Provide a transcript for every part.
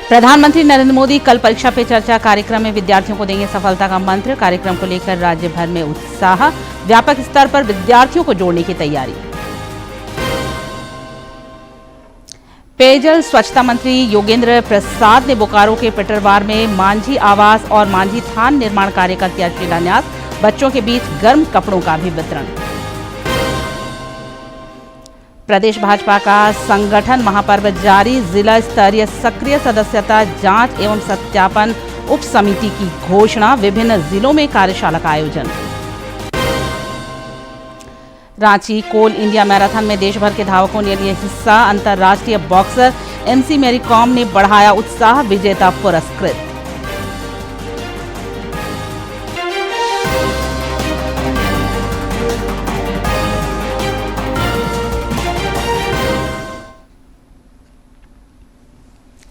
प्रधानमंत्री नरेंद्र मोदी कल परीक्षा पे चर्चा कार्यक्रम में विद्यार्थियों को देंगे सफलता का मंत्र। कार्यक्रम को लेकर राज्य भर में उत्साह, व्यापक स्तर पर विद्यार्थियों को जोड़ने की तैयारी। पेयजल स्वच्छता मंत्री योगेंद्र प्रसाद ने बोकारो के पिटरवार में मांझी आवास और मांझी थान निर्माण कार्य का किया शिलान्यास। बच्चों के बीच गर्म कपड़ों का भी वितरण। प्रदेश भाजपा का संगठन महापर्व जारी, जिला स्तरीय सक्रिय सदस्यता जांच एवं सत्यापन उप समिति की घोषणा। विभिन्न जिलों में कार्यशाला का आयोजन। रांची कोल इंडिया मैराथन में देश भर के धावकों ने लिए हिस्सा। अंतर्राष्ट्रीय बॉक्सर MC मैरी कॉम ने बढ़ाया उत्साह, विजेता पुरस्कृत।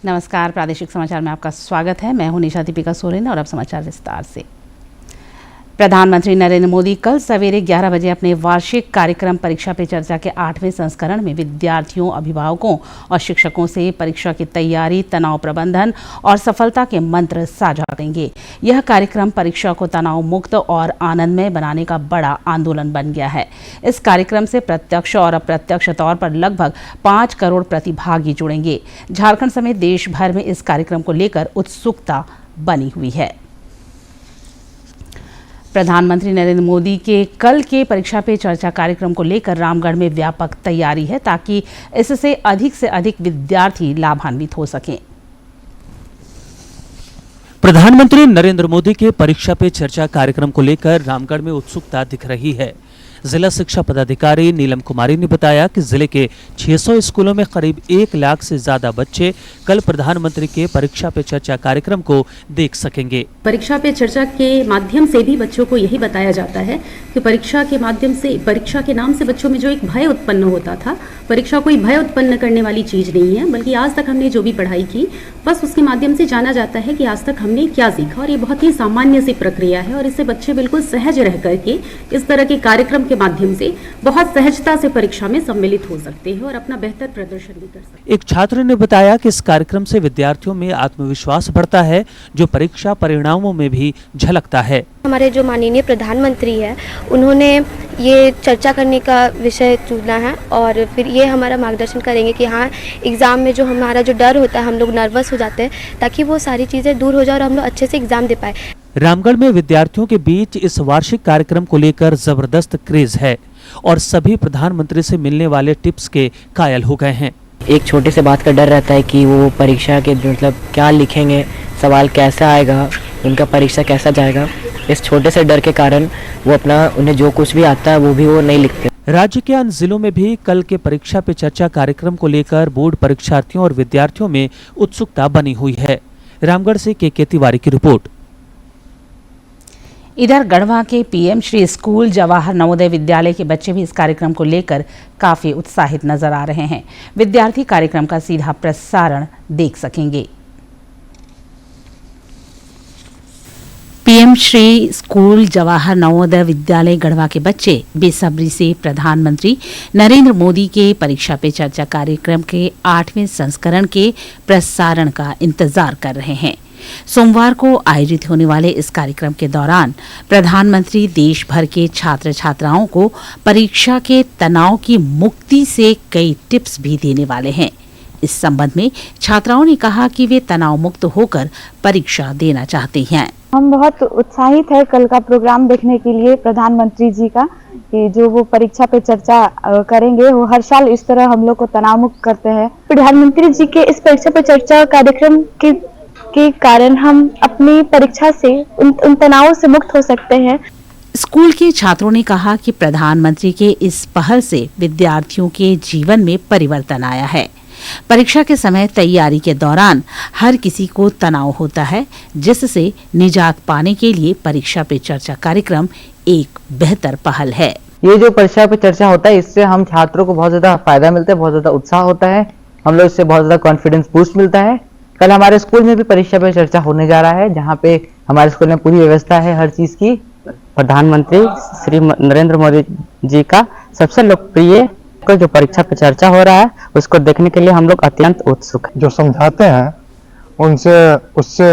नमस्कार, प्रादेशिक समाचार में आपका स्वागत है। मैं हूं निशा दीपिका सोरेन और अब समाचार विस्तार से। प्रधानमंत्री नरेंद्र मोदी कल सवेरे 11 बजे अपने वार्षिक कार्यक्रम परीक्षा पे चर्चा के 8वें संस्करण में विद्यार्थियों, अभिभावकों और शिक्षकों से परीक्षा की तैयारी, तनाव प्रबंधन और सफलता के मंत्र साझा करेंगे। यह कार्यक्रम परीक्षा को तनाव मुक्त और आनंदमय बनाने का बड़ा आंदोलन बन गया है। इस कार्यक्रम से प्रत्यक्ष और अप्रत्यक्ष तौर पर लगभग 5 करोड़ प्रतिभागी जुड़ेंगे। झारखंड समेत देश भर में इस कार्यक्रम को लेकर उत्सुकता बनी हुई है। प्रधानमंत्री नरेंद्र मोदी के कल के परीक्षा पे चर्चा कार्यक्रम को लेकर रामगढ़ में व्यापक तैयारी है ताकि इससे से अधिक विद्यार्थी लाभान्वित हो सकें। प्रधानमंत्री नरेंद्र मोदी के परीक्षा पे चर्चा कार्यक्रम को लेकर रामगढ़ में उत्सुकता दिख रही है। जिला शिक्षा पदाधिकारी नीलम कुमारी ने बताया कि जिले के 600 स्कूलों में करीब 1 लाख से ज्यादा बच्चे कल प्रधानमंत्री के परीक्षा पे चर्चा कार्यक्रम को देख सकेंगे। परीक्षा पे चर्चा के माध्यम से भी बच्चों को यही बताया जाता है कि परीक्षा के माध्यम से, परीक्षा के नाम से बच्चों में जो एक भय उत्पन्न होता था, परीक्षा कोई भय उत्पन्न करने वाली चीज नहीं है, बल्कि आज तक हमने जो भी पढ़ाई की बस उसके माध्यम से जाना जाता है कि आज तक हमने क्या सीखा। और ये बहुत ही सामान्य सी प्रक्रिया है और इससे बच्चे बिल्कुल सहज रह करके इस तरह के कार्यक्रम के माध्यम से बहुत सहजता से परीक्षा में सम्मिलित हो सकते हैं और अपना बेहतर प्रदर्शन भी कर सकते हैं। एक छात्र ने बताया कि इस कार्यक्रम से विद्यार्थियों में आत्मविश्वास बढ़ता है, जो परीक्षा परिणामों में भी झलकता है। हमारे जो माननीय प्रधानमंत्री है, उन्होंने ये चर्चा करने का विषय चुना है और फिर ये हमारा मार्गदर्शन करेंगे कि हाँ, एग्ज़ाम में जो हमारा जो डर होता है, हम लोग नर्वस हो जाते हैं, ताकि वो सारी चीज़ें दूर हो जाए और हम लोग अच्छे से एग्ज़ाम दे पाए। रामगढ़ में विद्यार्थियों के बीच इस वार्षिक कार्यक्रम को लेकर जबरदस्त क्रेज है और सभी प्रधानमंत्री से मिलने वाले टिप्स के कायल हो गए हैं। एक छोटे से बात का डर रहता है कि वो परीक्षा के मतलब क्या लिखेंगे, सवाल कैसा आएगा, उनका परीक्षा कैसा जाएगा। इस छोटे से डर के कारण वो उन्हें जो कुछ भी आता है वो नहीं लिखते। राज्य के अन्य जिलों में भी कल के परीक्षा पे चर्चा कार्यक्रम को लेकर बोर्ड परीक्षार्थियों और विद्यार्थियों में उत्सुकता बनी हुई है। रामगढ़ से के तिवारी की रिपोर्ट। इधर गढ़वा के PM श्री स्कूल जवाहर नवोदय विद्यालय के बच्चे भी इस कार्यक्रम को लेकर काफी उत्साहित नजर आ रहे हैं। विद्यार्थी कार्यक्रम का सीधा प्रसारण देख सकेंगे। PM श्री स्कूल जवाहर नवोदय विद्यालय गढ़वा के बच्चे बेसब्री से प्रधानमंत्री नरेंद्र मोदी के परीक्षा पे चर्चा कार्यक्रम के 8वें संस्करण के प्रसारण का इंतजार कर रहे हैं। सोमवार को आयोजित होने वाले इस कार्यक्रम के दौरान प्रधानमंत्री देश भर के छात्र छात्राओं को परीक्षा के तनाव की मुक्ति से कई टिप्स भी देने वाले हैं। इस संबंध में छात्राओं ने कहा कि वे तनाव मुक्त होकर परीक्षा देना चाहते हैं। हम बहुत उत्साहित है कल का प्रोग्राम देखने के लिए प्रधानमंत्री जी का, कि जो वो परीक्षा पे चर्चा करेंगे। वो हर साल इस तरह हम लोग को तनाव मुक्त करते हैं। प्रधानमंत्री जी के इस परीक्षा पे चर्चा कार्यक्रम के कारण हम अपनी परीक्षा से उन तनावों से मुक्त हो सकते हैं। स्कूल के छात्रों ने कहा कि प्रधानमंत्री के इस पहल से विद्यार्थियों के जीवन में परिवर्तन आया है। परीक्षा के समय तैयारी के दौरान हर किसी को तनाव होता है, जिससे निजात पाने के लिए परीक्षा पे चर्चा कार्यक्रम एक बेहतर पहल है। ये जो परीक्षा पे चर्चा होता है, इससे हम छात्रों को बहुत ज्यादा फायदा मिलता है, बहुत ज्यादा उत्साह होता है। हम लोग इससे बहुत ज्यादा कॉन्फिडेंस बूस्ट मिलता है। कल हमारे स्कूल में भी परीक्षा पे चर्चा होने जा रहा है, जहाँ पे हमारे स्कूल में पूरी व्यवस्था है हर चीज की। प्रधानमंत्री श्री नरेंद्र मोदी जी का सबसे लोकप्रिय जो परीक्षा पे चर्चा हो रहा है, उसको देखने के लिए हम लोग अत्यंत उत्सुक हैं। जो समझाते हैं उससे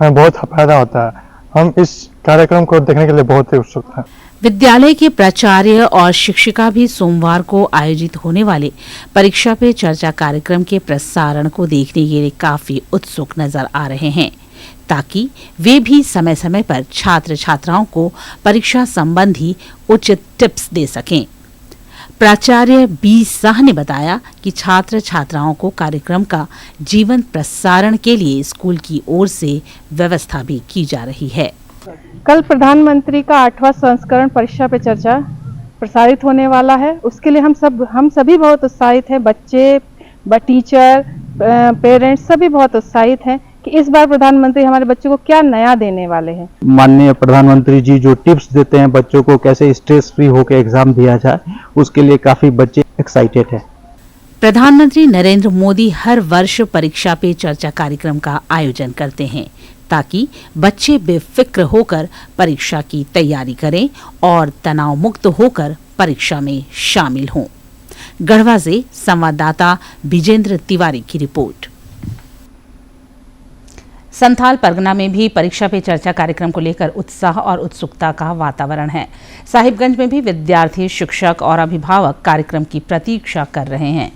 हमें बहुत फायदा होता है। हम इस कार्यक्रम को देखने के लिए बहुत ही उत्सुक हैं। विद्यालय के प्राचार्य और शिक्षिका भी सोमवार को आयोजित होने वाले परीक्षा पे चर्चा कार्यक्रम के प्रसारण को देखने के लिए काफी उत्सुक नजर आ रहे हैं, ताकि वे भी समय समय पर छात्र छात्राओं को परीक्षा संबंधी उचित टिप्स दे सकें। प्राचार्य बी शाह ने बताया कि छात्र छात्राओं को कार्यक्रम का जीवंत प्रसारण के लिए स्कूल की ओर से व्यवस्था भी की जा रही है। कल प्रधानमंत्री का 8वां संस्करण परीक्षा पे चर्चा प्रसारित होने वाला है। उसके लिए हम सभी बहुत उत्साहित हैं। बच्चे, टीचर, पेरेंट्स सभी बहुत उत्साहित हैं कि इस बार प्रधानमंत्री हमारे बच्चों को क्या नया देने वाले हैं। माननीय प्रधानमंत्री जी जो टिप्स देते हैं बच्चों को कैसे स्ट्रेस फ्री होकर एग्जाम दिया जाए, उसके लिए काफी बच्चे एक्साइटेड है। प्रधानमंत्री नरेंद्र मोदी हर वर्ष परीक्षा पे चर्चा कार्यक्रम का आयोजन करते हैं, ताकि बच्चे बेफिक्र होकर परीक्षा की तैयारी करें और तनाव मुक्त होकर परीक्षा में शामिल हों। गढ़वा से संवाददाता विजेंद्र तिवारी की रिपोर्ट। संथाल परगना में भी परीक्षा पे चर्चा कार्यक्रम को लेकर उत्साह और उत्सुकता का वातावरण है। साहिबगंज में भी विद्यार्थी, शिक्षक और अभिभावक कार्यक्रम की प्रतीक्षा कर रहे हैं।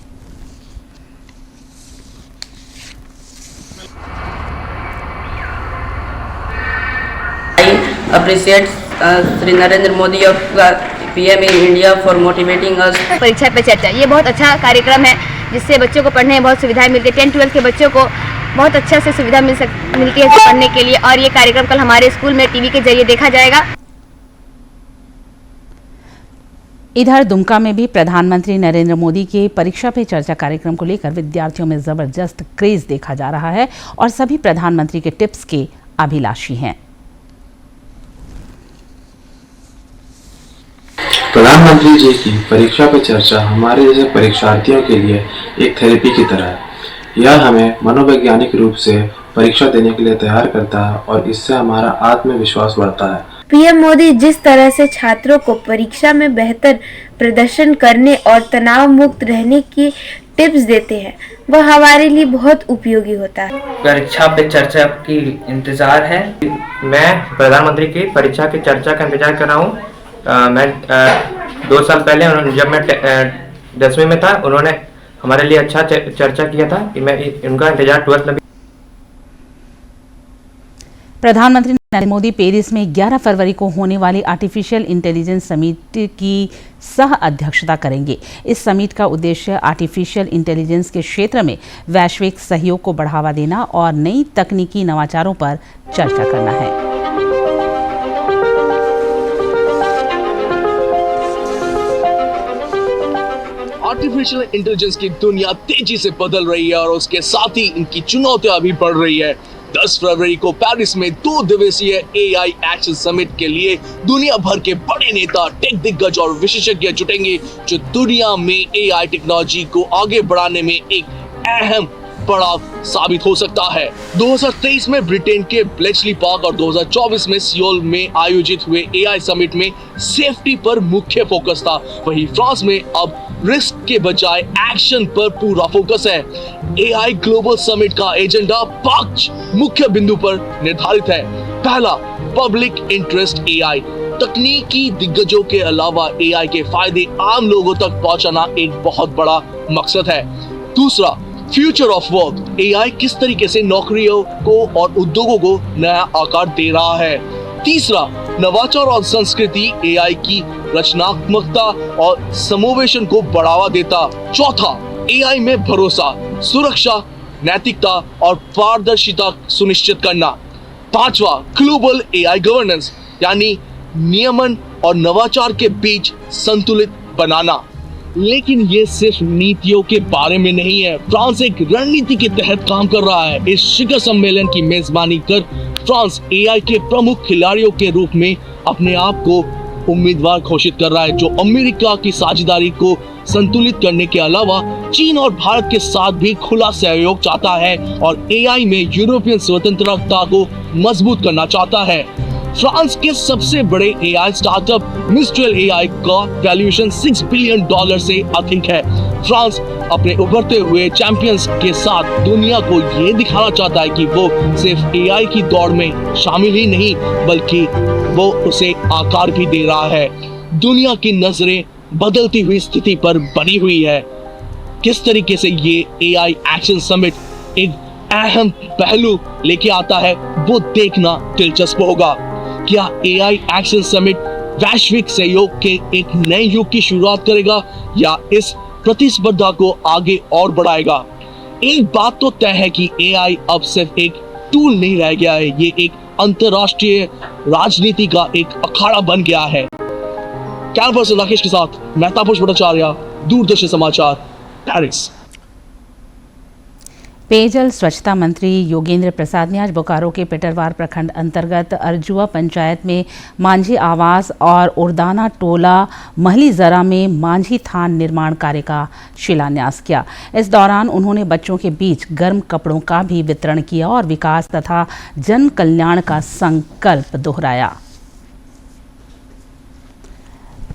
I appreciate Sri Narendra Modi of PM in India for motivating us. परीक्षा पे चर्चा ये बहुत अच्छा कार्यक्रम है, जिससे बच्चों को पढ़ने में बहुत सुविधाएं मिलती है। 10-12 के बच्चों को बहुत अच्छा से सुविधा मिलती है पढ़ने के लिए, और ये कार्यक्रम कल हमारे स्कूल में टीवी के जरिए देखा जाएगा। इधर दुमका में भी प्रधानमंत्री नरेंद्र मोदी के परीक्षा पे चर्चा कार्यक्रम को लेकर विद्यार्थियों में जबरदस्त क्रेज देखा जा रहा है और सभी प्रधानमंत्री के टिप्स के अभिलाषी हैं। प्रधानमंत्री जी की परीक्षा पे चर्चा हमारे जैसे परीक्षार्थियों के लिए एक थेरेपी की तरह है। यह हमें मनोवैज्ञानिक रूप से परीक्षा देने के लिए तैयार करता है और इससे हमारा आत्मविश्वास बढ़ता है। पीएम मोदी जिस तरह से छात्रों को परीक्षा में बेहतर प्रदर्शन करने और तनाव मुक्त रहने की टिप्स देते हैं, वह हमारे लिए बहुत उपयोगी होता है। परीक्षा पे चर्चा की इंतजार है। मैं प्रधानमंत्री की परीक्षा की चर्चा का इंतजार कर रहा हूँ। मैं 2 साल पहले जब मैं 10वीं में था, उन्होंने हमारे लिए अच्छा चर्चा किया था कि मैं उनका इंतजार 12th में। प्रधानमंत्री नरेंद्र मोदी पेरिस में 11 फरवरी को होने वाली आर्टिफिशियल इंटेलिजेंस समिट की सह अध्यक्षता करेंगे। इस समिट का उद्देश्य आर्टिफिशियल इंटेलिजेंस के क्षेत्र में वैश्विक सहयोग को बढ़ावा देना और नई तकनीकी नवाचारों पर चर्चा करना है। आर्टिफिशियल इंटेलिजेंस की दुनिया तेजी से बदल रही है और उसके साथ ही इनकी चुनौतियां भी बढ़ रही है। 10 फरवरी को पेरिस में 2 दिवसीय AI एक्शन समिट के लिए दुनिया भर के बड़े नेता, टेक दिग्गज और विशेषज्ञ जुटेंगे, जो दुनिया में AI टेक्नोलॉजी को आगे बढ़ाने में एक अहम पड़ाव साबित हो सकता है। 2023 में ब्रिटेन के ब्लेचली पार्क और 2024 में सियोल में आयोजित हुए AI समिट में सेफ्टी पर मुख्य फोकस था। वहीं फ्रांस में अब रिस्क के बजाय एक्शन पर पूरा फोकस है। AI ग्लोबल समिट का एजेंडा 5 मुख्य बिंदु पर निर्धारित है। पहला, पब्लिक इंटरेस्ट AI। तकनीकी दिग्गजों के अलावा AI के फायदे आम लोगों तक पहुंचाना एक बहुत बड़ा मकसद है। दूसरा, फ्यूचर ऑफ वर्क। AI किस तरीके से नौकरियों को और उद्योगों को नया आकार दे रहा है। तीसरा, नवाचार और संस्कृति। AI की रचनात्मकता और समावेशन को बढ़ावा देता। चौथा, AI में भरोसा, सुरक्षा, नैतिकता और पारदर्शिता सुनिश्चित करना। पांचवा, ग्लोबल AI गवर्नेंस, यानी नियमन और नवाचार के बीच संतुलित बनाना। लेकिन ये सिर्फ नीतियों के बारे में नहीं है। फ्रांस एक रणनीति के तहत काम कर रहा है। इस शिखर सम्मेलन की मेजबानी कर फ्रांस AI के प्रमुख खिलाड़ियों के रूप में अपने आप को उम्मीदवार घोषित कर रहा है, जो अमेरिका की साझेदारी को संतुलित करने के अलावा चीन और भारत के साथ भी खुला सहयोग चाहता है और AI में यूरोपियन स्वतंत्रता को मजबूत करना चाहता है। फ्रांस के सबसे बड़े एआई स्टार्टअप मिस्ट्रल एआई का वैल्यूएशन $6 बिलियन से अधिक है। फ्रांस अपने उभरते हुए चैंपियंस के साथ दुनिया को ये दिखाना चाहता है कि वो सिर्फ एआई की दौड़ में शामिल ही नहीं बल्कि वो उसे आकार भी दे रहा है। दुनिया की नजरें बदलती हुई स्थिति पर बनी हुई है। किस तरीके से ये एआई एक्शन समिट एक अहम पहलू लेके आता है वो देखना दिलचस्प होगा। क्या एआई एक्शन समिट वैश्विक सहयोग के एक नए युग की शुरुआत करेगा या इस प्रतिस्पर्धा को आगे और बढ़ाएगा? एक बात तो तय है कि एआई अब सिर्फ एक टूल नहीं रह गया है, ये एक अंतरराष्ट्रीय राजनीति का एक अखाड़ा बन गया है। कैमरा पर्सन राकेश के साथ मैं तापस भट्टाचार्य, दूरदर्शन समाचार, पेरिस। पेयजल स्वच्छता मंत्री योगेंद्र प्रसाद ने आज बोकारो के पेटरवार प्रखंड अंतर्गत अर्जुआ पंचायत में मांझी आवास और उर्दाना टोला महली जरा में मांझी थान निर्माण कार्य का शिलान्यास किया। इस दौरान उन्होंने बच्चों के बीच गर्म कपड़ों का भी वितरण किया और विकास तथा जन कल्याण का संकल्प दोहराया।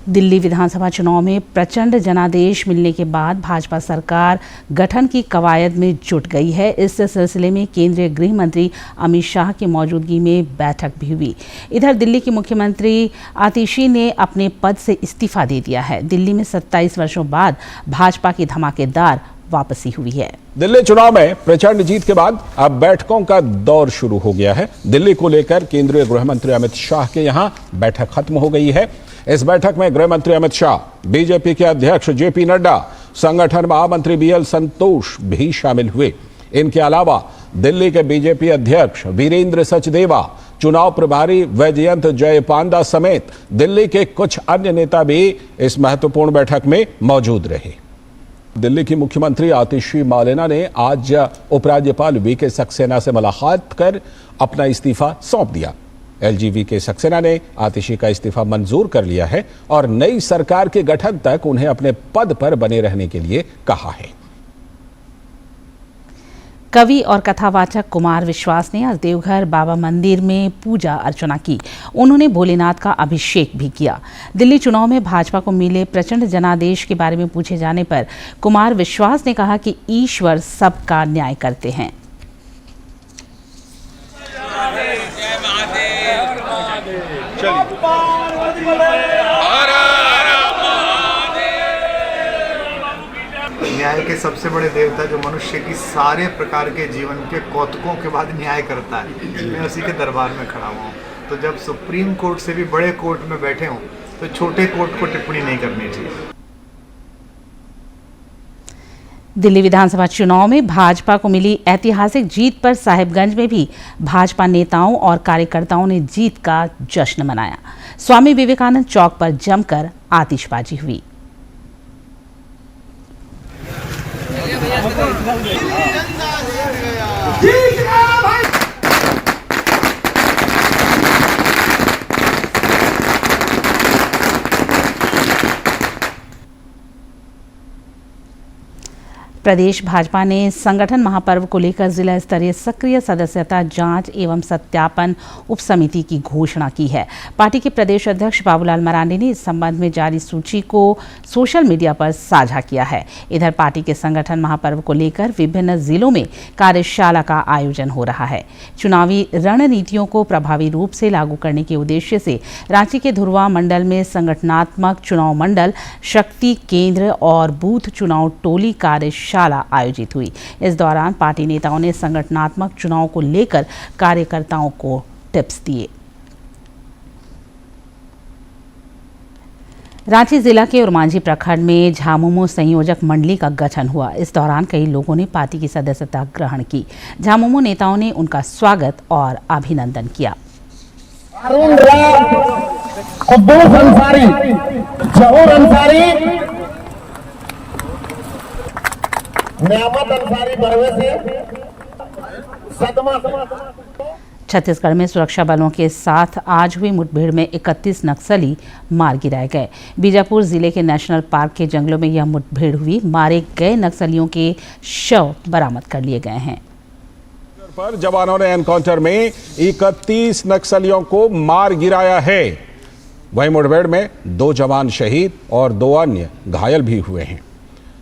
दिल्ली विधानसभा चुनाव में प्रचंड जनादेश मिलने के बाद भाजपा सरकार गठन की कवायद में जुट गई है। इस सिलसिले में केंद्रीय गृह मंत्री अमित शाह की मौजूदगी में बैठक भी हुई। इधर दिल्ली की मुख्यमंत्री आतिशी ने अपने पद से इस्तीफा दे दिया है। दिल्ली में 27 वर्षों बाद भाजपा की धमाकेदार वापसी हुई है। दिल्ली चुनाव में प्रचंड जीत के बाद अब बैठकों का दौर शुरू हो गया है। दिल्ली को लेकर केंद्रीय गृह मंत्री अमित शाह के यहां बैठक खत्म हो गई है। इस बैठक में गृह मंत्री अमित शाह, बीजेपी के अध्यक्ष जेपी नड्डा, संगठन महामंत्री बीएल संतोष भी शामिल हुए। इनके अलावा दिल्ली के बीजेपी अध्यक्ष वीरेंद्र सचदेवा, चुनाव प्रभारी वैजयंत जयपांडा समेत दिल्ली के कुछ अन्य नेता भी इस महत्वपूर्ण बैठक में मौजूद रहे। दिल्ली की मुख्यमंत्री आतिशी मालेना ने आज उपराज्यपाल वीके सक्सेना से मुलाकात कर अपना इस्तीफा सौंप दिया। एलजी वीके सक्सेना ने आतिशी का इस्तीफा मंजूर कर लिया है और नई सरकार के गठन तक उन्हें अपने पद पर बने रहने के लिए कहा है। कवि और कथावाचक कुमार विश्वास ने आज देवघर बाबा मंदिर में पूजा अर्चना की। उन्होंने भोलेनाथ का अभिषेक भी किया। दिल्ली चुनाव में भाजपा को मिले प्रचंड जनादेश के बारे में पूछे जाने पर कुमार विश्वास ने कहा कि ईश्वर सबका न्याय करते हैं। न्याय के सबसे बड़े देवता जो मनुष्य की सारे प्रकार के जीवन के कौतुकों के बाद न्याय करता है, मैं उसी के दरबार में खड़ा हुआ हूँ। तो जब सुप्रीम कोर्ट से भी बड़े कोर्ट में बैठे हों तो छोटे कोर्ट को टिप्पणी नहीं करनी चाहिए। दिल्ली विधानसभा चुनाव में भाजपा को मिली ऐतिहासिक जीत पर साहिबगंज में भी भाजपा नेताओं और कार्यकर्ताओं ने जीत का जश्न मनाया। स्वामी विवेकानंद चौक पर जमकर आतिशबाजी हुई। प्रदेश भाजपा ने संगठन महापर्व को लेकर जिला स्तरीय सक्रिय सदस्यता जांच एवं सत्यापन उप समिति की घोषणा की है। पार्टी के प्रदेश अध्यक्ष बाबूलाल मरांडी ने इस संबंध में जारी सूची को सोशल मीडिया पर साझा किया है। इधर पार्टी के संगठन महापर्व को लेकर विभिन्न जिलों में कार्यशाला का आयोजन हो रहा है। चुनावी रणनीतियों को प्रभावी रूप से लागू करने के उद्देश्य से रांची के धुरवा मंडल में संगठनात्मक चुनाव मंडल, शक्ति केंद्र और बूथ चुनाव टोली कार्यशाला आयोजित हुई। इस दौरान पार्टी नेताओं ने संगठनात्मक चुनाव को लेकर कार्यकर्ताओं को टिप्स दिए। रांची जिला के उरमांझी प्रखंड में झामुमो संयोजक मंडली का गठन हुआ। इस दौरान कई लोगों ने पार्टी की सदस्यता ग्रहण की। झामुमो नेताओं ने उनका स्वागत और अभिनंदन किया। अरुण राव, अब्दुल अंसारी, जहूर अंसारी, नियामत अंसारी बरवे से सदमा। छत्तीसगढ़ में सुरक्षा बलों के साथ आज हुई मुठभेड़ में 31 नक्सली मार गिराए गए। बीजापुर जिले के नेशनल पार्क के जंगलों में यह मुठभेड़ हुई। मारे गए नक्सलियों के शव बरामद कर लिए गए हैं। पर जवानों ने एनकाउंटर में 31 नक्सलियों को मार गिराया है। वहीं मुठभेड़ में 2 जवान शहीद और 2 अन्य घायल भी हुए हैं।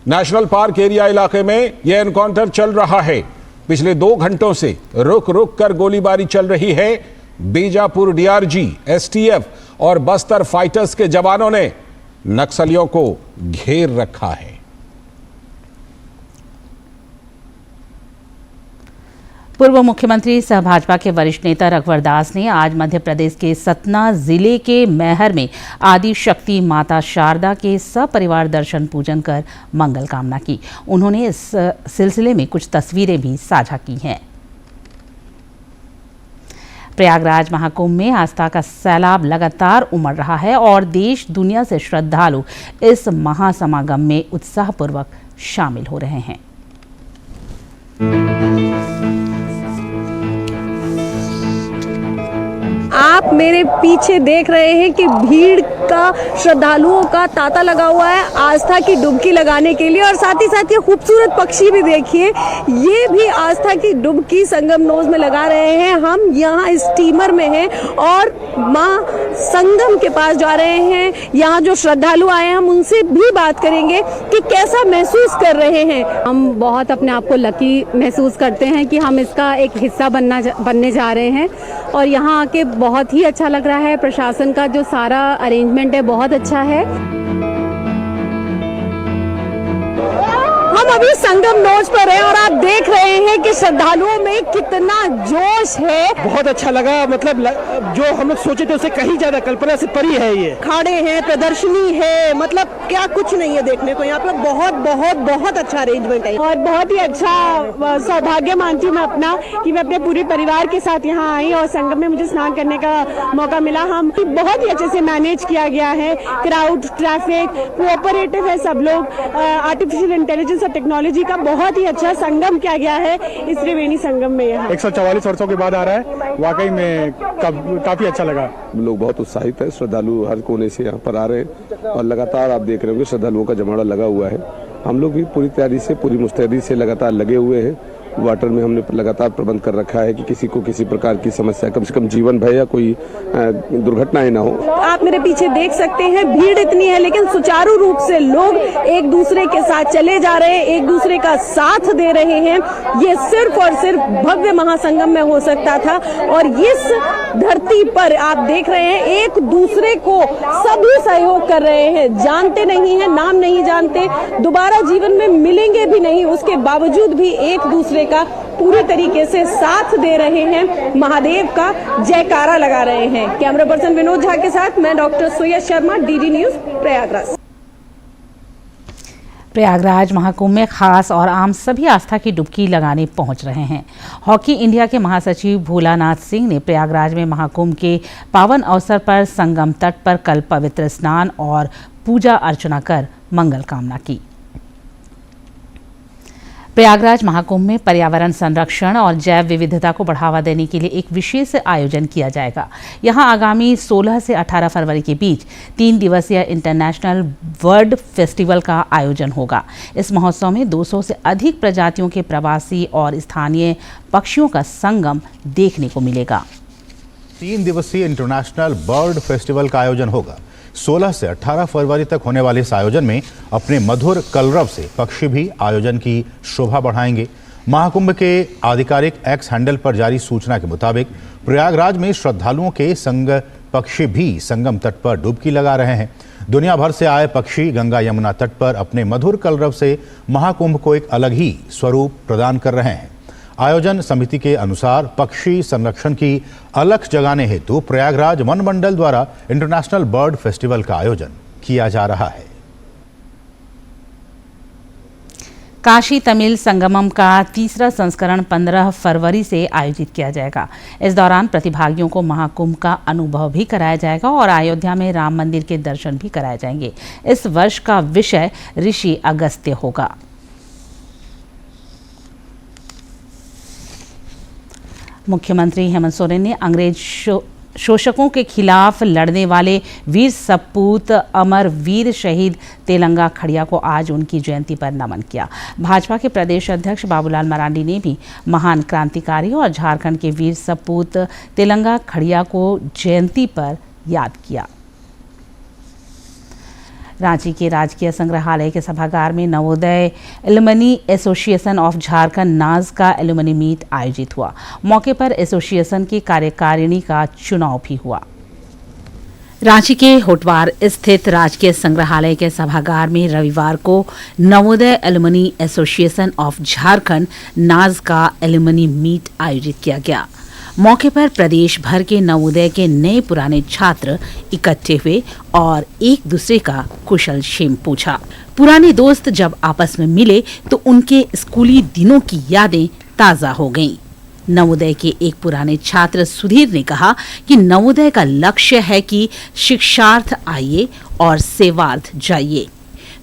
नेशनल पार्क एरिया इलाके में यह एनकाउंटर चल रहा है। पिछले 2 घंटों से रुक रुक कर गोलीबारी चल रही है। बीजापुर डीआरजी, एसटीएफ और बस्तर फाइटर्स के जवानों ने नक्सलियों को घेर रखा है। पूर्व मुख्यमंत्री सह भाजपा के वरिष्ठ नेता रघुवर दास ने आज मध्य प्रदेश के सतना जिले के मैहर में आदि शक्ति माता शारदा के सपरिवार दर्शन पूजन कर मंगल कामना की। उन्होंने इस सिलसिले में कुछ तस्वीरें भी साझा की हैं। प्रयागराज महाकुंभ में आस्था का सैलाब लगातार उमड़ रहा है और देश दुनिया से श्रद्धालु इस महासमागम में उत्साहपूर्वक शामिल हो रहे हैं। आप मेरे पीछे देख रहे हैं कि भीड़ का, श्रद्धालुओं का तांता लगा हुआ है आस्था की डुबकी लगाने के लिए। और साथ ही साथ ये खूबसूरत पक्षी भी देखिए, ये भी आस्था की डुबकी संगम नोज में लगा रहे हैं। हम यहाँ स्टीमर में हैं और माँ संगम के पास जा रहे हैं। यहाँ जो श्रद्धालु आए हैं हम उनसे भी बात करेंगे कि कैसा महसूस कर रहे हैं। हम बहुत अपने आप को लकी महसूस करते हैं कि हम इसका एक हिस्सा बनने जा रहे हैं और यहाँ आके बहुत ही अच्छा लग रहा है। प्रशासन का जो सारा अरेंजमेंट है बहुत अच्छा है। हम अभी संगम नोज पर हैं और आप देख रहे हैं कि श्रद्धालुओं में कितना जोश है। बहुत अच्छा लगा, मतलब जो हम लोग सोचे थे उससे कहीं ज्यादा, कल्पना से परी है। ये खाड़े हैं, प्रदर्शनी है, मतलब क्या कुछ नहीं है देखने को। यहाँ पर बहुत बहुत बहुत अच्छा अरेंजमेंट है और बहुत ही अच्छा सौभाग्य मानती हूँ मैं अपना कि मैं अपने पूरे परिवार के साथ यहाँ आई और संगम में मुझे स्नान करने का मौका मिला। हम बहुत ही अच्छे से मैनेज किया गया है। क्राउड, ट्रैफिक, कोऑपरेटिव है सब लोग। आर्टिफिशियल इंटेलिजेंस और टेक्नोलॉजी का बहुत ही अच्छा संगम किया गया है इस त्रिवेणी संगम में। यहाँ 144 वर्षों के बाद आ रहा है, वाकई में काफी अच्छा लगा। लोग बहुत उत्साहित है, श्रद्धालु हर कोने से यहाँ पर आ रहे हैं और लगातार आप देख रहे होंगे श्रद्धालुओं का जमावड़ा लगा हुआ है। हम लोग भी पूरी तैयारी से, पूरी मुस्तैदी से लगातार लगे हुए हैं। वाटर में हमने लगातार प्रबंध कर रखा है कि किसी को किसी प्रकार की समस्या, कम से कम जीवन भय या कोई दुर्घटनाएं ना हो। आप मेरे पीछे देख सकते हैं भीड़ इतनी है लेकिन सुचारू रूप से लोग एक दूसरे के साथ चले जा रहे हैं, एक दूसरे का साथ दे रहे हैं। ये सिर्फ और सिर्फ भव्य महासंगम में हो सकता था और इस धरती पर आप देख रहे हैं एक दूसरे को सभी सहयोग कर रहे हैं। जानते नहीं है, नाम नहीं जानते, दोबारा जीवन में मिलेंगे भी नहीं, उसके बावजूद भी एक दूसरे का पूरी तरीके से साथ दे रहे हैं, महादेव का जयकारा लगा रहे हैं। कैमरा पर्सन विनोद झा के साथ मैं डॉक्टर सुयश शर्मा, डीडी न्यूज, प्रयागराज। प्रयागराज महाकुंभ में खास और आम सभी आस्था की डुबकी लगाने पहुंच रहे हैं। हॉकी इंडिया के महासचिव भोलानाथ सिंह ने प्रयागराज में महाकुंभ के पावन अवसर पर संगम तट पर कल पवित्र स्नान और पूजा अर्चना कर मंगल कामना की। प्रयागराज महाकुंभ में पर्यावरण संरक्षण और जैव विविधता को बढ़ावा देने के लिए एक विशेष आयोजन किया जाएगा। यहां आगामी 16 से 18 फरवरी के बीच 3 दिवसीय इंटरनेशनल बर्ड फेस्टिवल का आयोजन होगा। इस महोत्सव में 200 से अधिक प्रजातियों के प्रवासी और स्थानीय पक्षियों का संगम देखने को मिलेगा। 3 दिवसीय इंटरनेशनल बर्ड फेस्टिवल का आयोजन होगा। 16 से 18 फरवरी तक होने वाले इस आयोजन में अपने मधुर कलरव से पक्षी भी आयोजन की शोभा बढ़ाएंगे। महाकुंभ के आधिकारिक एक्स हैंडल पर जारी सूचना के मुताबिक प्रयागराज में श्रद्धालुओं के संग पक्षी भी संगम तट पर डुबकी लगा रहे हैं। दुनिया भर से आए पक्षी गंगा यमुना तट पर अपने मधुर कलरव से महाकुंभ को एक अलग ही स्वरूप प्रदान कर रहे हैं। आयोजन समिति के अनुसार पक्षी संरक्षण की अलख जगाने हेतु प्रयागराज वन मंडल द्वारा इंटरनेशनल बर्ड फेस्टिवल का आयोजन किया जा रहा है। काशी तमिल संगमम का तीसरा संस्करण 15 फरवरी से आयोजित किया जाएगा। इस दौरान प्रतिभागियों को महाकुंभ का अनुभव भी कराया जाएगा और अयोध्या में राम मंदिर के दर्शन भी कराए जाएंगे। इस वर्ष का विषय ऋषि अगस्त्य होगा। मुख्यमंत्री हेमंत सोरेन ने शोषकों के खिलाफ लड़ने वाले वीर सपूत अमर वीर शहीद तेलंगा खड़िया को आज उनकी जयंती पर नमन किया। भाजपा के प्रदेश अध्यक्ष बाबूलाल मरांडी ने भी महान क्रांतिकारी और झारखंड के वीर सपूत तेलंगा खड़िया को जयंती पर याद किया। रांची के राजकीय संग्रहालय के सभागार में Navodaya alumni association of Jharkhand नाज का एलुमनी मीट आयोजित हुआ। मौके पर एसोसिएशन की कार्यकारिणी का चुनाव भी हुआ। रांची के होटवार स्थित राजकीय संग्रहालय के सभागार में रविवार को Navodaya alumni association of Jharkhand नाज का एलुमनी मीट आयोजित किया गया। मौके पर प्रदेश भर के नवोदय के नए पुराने छात्र इकट्ठे हुए और एक दूसरे का कुशल क्षेम पूछा। पुराने दोस्त जब आपस में मिले तो उनके स्कूली दिनों की यादें ताजा हो गईं। नवोदय के एक पुराने छात्र सुधीर ने कहा कि नवोदय का लक्ष्य है कि शिक्षार्थ आइए और सेवार्थ जाइए।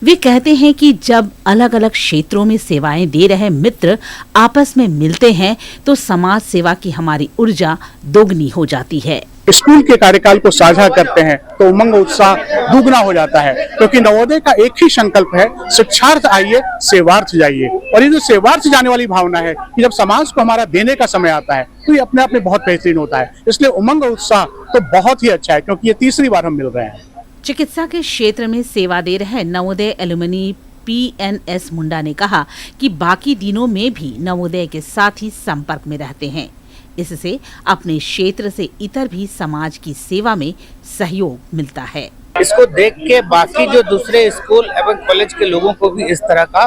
वे कहते हैं कि जब अलग अलग क्षेत्रों में सेवाएं दे रहे मित्र आपस में मिलते हैं तो समाज सेवा की हमारी ऊर्जा दोगुनी हो जाती है। स्कूल के कार्यकाल को साझा करते हैं तो उमंग उत्साह दुगना हो जाता है, क्योंकि नवोदय का एक ही संकल्प है, शिक्षार्थ आइए सेवार्थ जाइए। और ये जो सेवार्थ जाने वाली भावना है कि जब समाज को हमारा देने का समय आता है तो ये अपने आप में बहुत बेहतरीन होता है। इसलिए उमंग उत्साह तो बहुत ही अच्छा है, क्योंकि ये तीसरी बार हम मिल रहे हैं। चिकित्सा के क्षेत्र में सेवा दे रहे नवोदय एलुमनी PNS मुंडा ने कहा कि बाकी दिनों में भी नवोदय के साथी संपर्क में रहते हैं। इससे अपने क्षेत्र से इतर भी समाज की सेवा में सहयोग मिलता है। इसको देख के बाकी जो दूसरे स्कूल एवं कॉलेज के लोगों को भी इस तरह का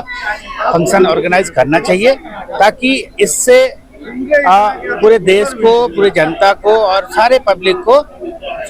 फंक्शन ऑर्गेनाइज करना चाहिए, ताकि इससे पूरे देश को, पूरी जनता को और सारे पब्लिक को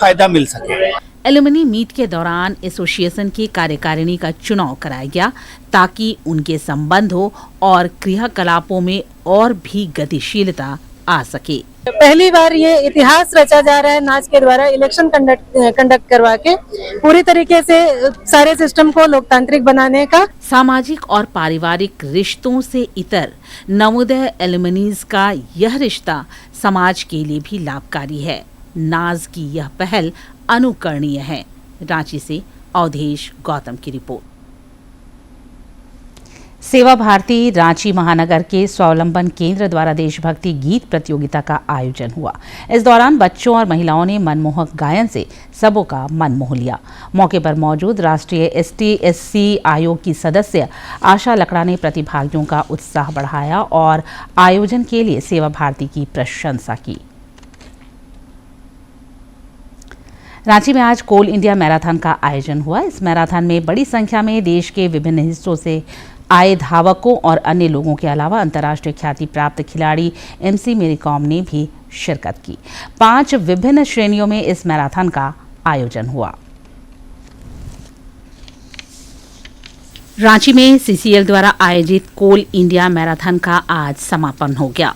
फायदा मिल सके। एलुमनी मीट के दौरान एसोसिएशन की कार्यकारिणी का चुनाव कराया गया ताकि उनके संबंधों और क्रियाकलापों में और भी गतिशीलता आ सके। पहली बार ये इतिहास रचा जा रहा है नाच के द्वारा, इलेक्शन कंडक्ट करवा के पूरी तरीके से सारे सिस्टम को लोकतांत्रिक बनाने का। सामाजिक और पारिवारिक रिश्तों से इतर नवोदय एलुमनीज का यह रिश्ता समाज के लिए भी लाभकारी है। नाज की यह पहल अनुकरणीय है। रांची से अवधेश गौतम की रिपोर्ट। सेवा भारती रांची महानगर के स्वावलंबन केंद्र द्वारा देशभक्ति गीत प्रतियोगिता का आयोजन हुआ। इस दौरान बच्चों और महिलाओं ने मनमोहक गायन से सबों का मन मोह लिया। मौके पर मौजूद राष्ट्रीय ST/SC आयोग की सदस्य आशा लकड़ा ने प्रतिभागियों का उत्साह बढ़ाया और आयोजन के लिए सेवा भारती की प्रशंसा की। रांची में आज कोल इंडिया मैराथन का आयोजन हुआ। इस मैराथन में बड़ी संख्या में देश के विभिन्न हिस्सों से आए धावकों और अन्य लोगों के अलावा अंतर्राष्ट्रीय ख्याति प्राप्त खिलाड़ी MC मेरी कॉम ने भी शिरकत की। 5 विभिन्न श्रेणियों में इस मैराथन का आयोजन हुआ। रांची में CCL द्वारा आयोजित कोल इंडिया मैराथन का आज समापन हो गया।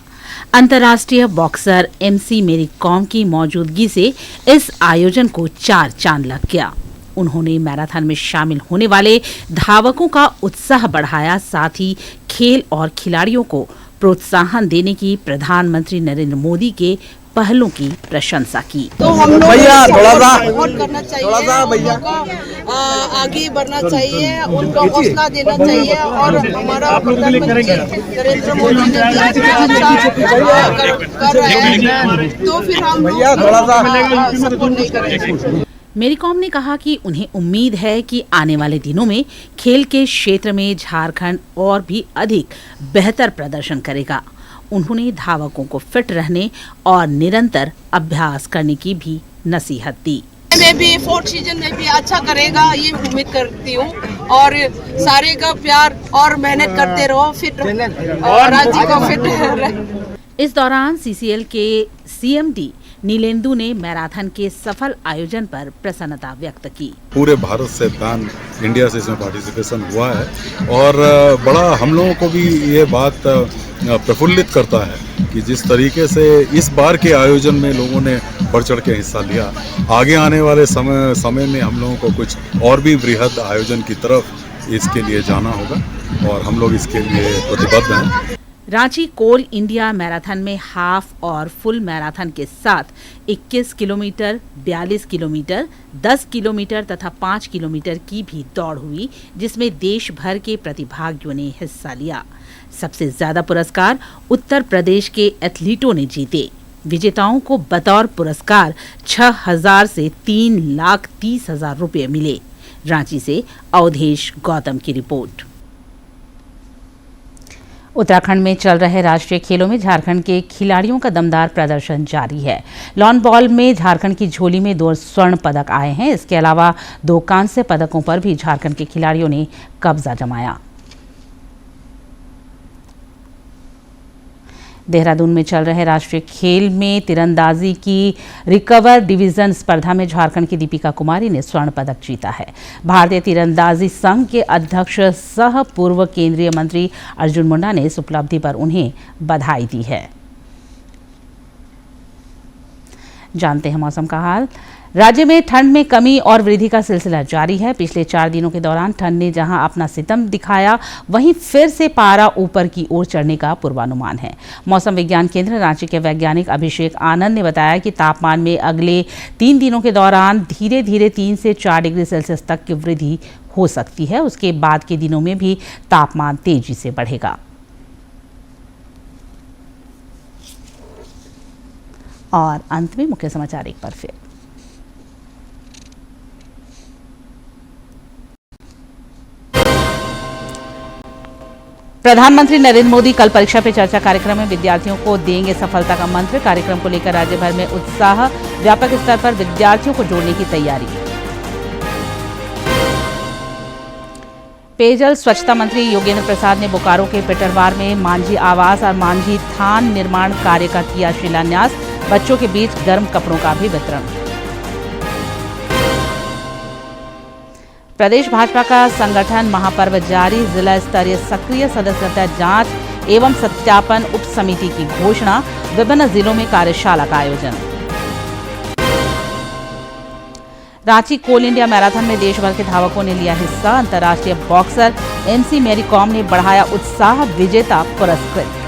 अंतर्राष्ट्रीय बॉक्सर MC मेरी कॉम की मौजूदगी से इस आयोजन को 4 चांद लग गया। उन्होंने मैराथन में शामिल होने वाले धावकों का उत्साह बढ़ाया, साथ ही खेल और खिलाड़ियों को प्रोत्साहन देने की प्रधानमंत्री नरेंद्र मोदी के पहलों की प्रशंसा की। तो हम लोग सपोर्ट करना चाहिए, भैया आगे बढ़ना चाहिए, उनको हौसला देना चाहिए और हमारा प्रधानमंत्री नरेंद्र मोदी ने कर रहे हैं, तो फिर हम सपोर्ट नहीं करेंगे। मेरी कॉम ने कहा कि उन्हें उम्मीद है कि आने वाले दिनों में खेल के क्षेत्र में झारखंड और भी अधिक बेहतर प्रदर्शन करेगा। उन्होंने धावकों को फिट रहने और निरंतर अभ्यास करने की भी नसीहत दी। मैं भी 4th सीजन में भी अच्छा करेगा ये उम्मीद करती हूँ, और सारे का प्यार और मेहनत करते रहो, फिट और रांची को फिट रहे। इस दौरान CCL के CMD नीलेंदु ने मैराथन के सफल आयोजन पर प्रसन्नता व्यक्त की। पूरे भारत से पैन इंडिया से इसमें पार्टिसिपेशन हुआ है और बड़ा हम लोगों को भी ये बात प्रफुल्लित करता है कि जिस तरीके से इस बार के आयोजन में लोगों ने बढ़ चढ़ के हिस्सा लिया। आगे आने वाले समय में हम लोगों को कुछ और भी बृहद आयोजन की तरफ इसके लिए जाना होगा और हम लोग इसके लिए प्रतिबद्ध हैं। रांची कोल इंडिया मैराथन में हाफ और फुल मैराथन के साथ 21 किलोमीटर, 42 किलोमीटर, 10 किलोमीटर तथा 5 किलोमीटर की भी दौड़ हुई, जिसमें देश भर के प्रतिभागियों ने हिस्सा लिया। सबसे ज्यादा पुरस्कार उत्तर प्रदेश के एथलीटों ने जीते। विजेताओं को बतौर पुरस्कार 6,000 से 3,30,000 रुपये मिले। रांची से अवधेश गौतम की रिपोर्ट। उत्तराखंड में चल रहे राष्ट्रीय खेलों में झारखंड के खिलाड़ियों का दमदार प्रदर्शन जारी है। लॉन बॉल में झारखंड की झोली में 2 स्वर्ण पदक आए हैं। इसके अलावा 2 कांस्य पदकों पर भी झारखंड के खिलाड़ियों ने कब्जा जमाया। देहरादून में चल रहे राष्ट्रीय खेल में तीरंदाजी की रिकवर डिवीजन स्पर्धा में झारखंड की दीपिका कुमारी ने स्वर्ण पदक जीता है। भारतीय तीरंदाजी संघ के अध्यक्ष सह पूर्व केंद्रीय मंत्री अर्जुन मुंडा ने इस उपलब्धि पर उन्हें बधाई दी है। जानते हैं मौसम का हाल। राज्य में ठंड में कमी और वृद्धि का सिलसिला जारी है। पिछले 4 दिनों के दौरान ठंड ने जहां अपना सितम दिखाया, वहीं फिर से पारा ऊपर की ओर चढ़ने का पूर्वानुमान है। मौसम विज्ञान केंद्र रांची के वैज्ञानिक अभिषेक आनंद ने बताया कि तापमान में अगले 3 दिनों के दौरान धीरे धीरे 3 से 4 डिग्री सेल्सियस तक की वृद्धि हो सकती है। उसके बाद के दिनों में भी तापमान तेजी से बढ़ेगा। और अंत में मुख्य समाचार एक बार फिर। प्रधानमंत्री नरेंद्र मोदी कल परीक्षा पे चर्चा कार्यक्रम में विद्यार्थियों को देंगे सफलता का मंत्र। कार्यक्रम को लेकर राज्य भर में उत्साह, व्यापक स्तर पर विद्यार्थियों को जोड़ने की तैयारी। पेयजल स्वच्छता मंत्री योगेंद्र प्रसाद ने बोकारो के पेटरवार में मांझी आवास और मांझी थान निर्माण कार्य का किया शिलान्यास। बच्चों के बीच गर्म कपड़ों का भी वितरण। प्रदेश भाजपा का संगठन महापर्व जारी। जिला स्तरीय सक्रिय सदस्यता जांच एवं सत्यापन उप समिति की घोषणा। विभिन्न जिलों में कार्यशाला का आयोजन। रांची कोल इंडिया मैराथन में देश भर के धावकों ने लिया हिस्सा। अंतर्राष्ट्रीय बॉक्सर MC मैरी कॉम ने बढ़ाया उत्साह, विजेता पुरस्कृत।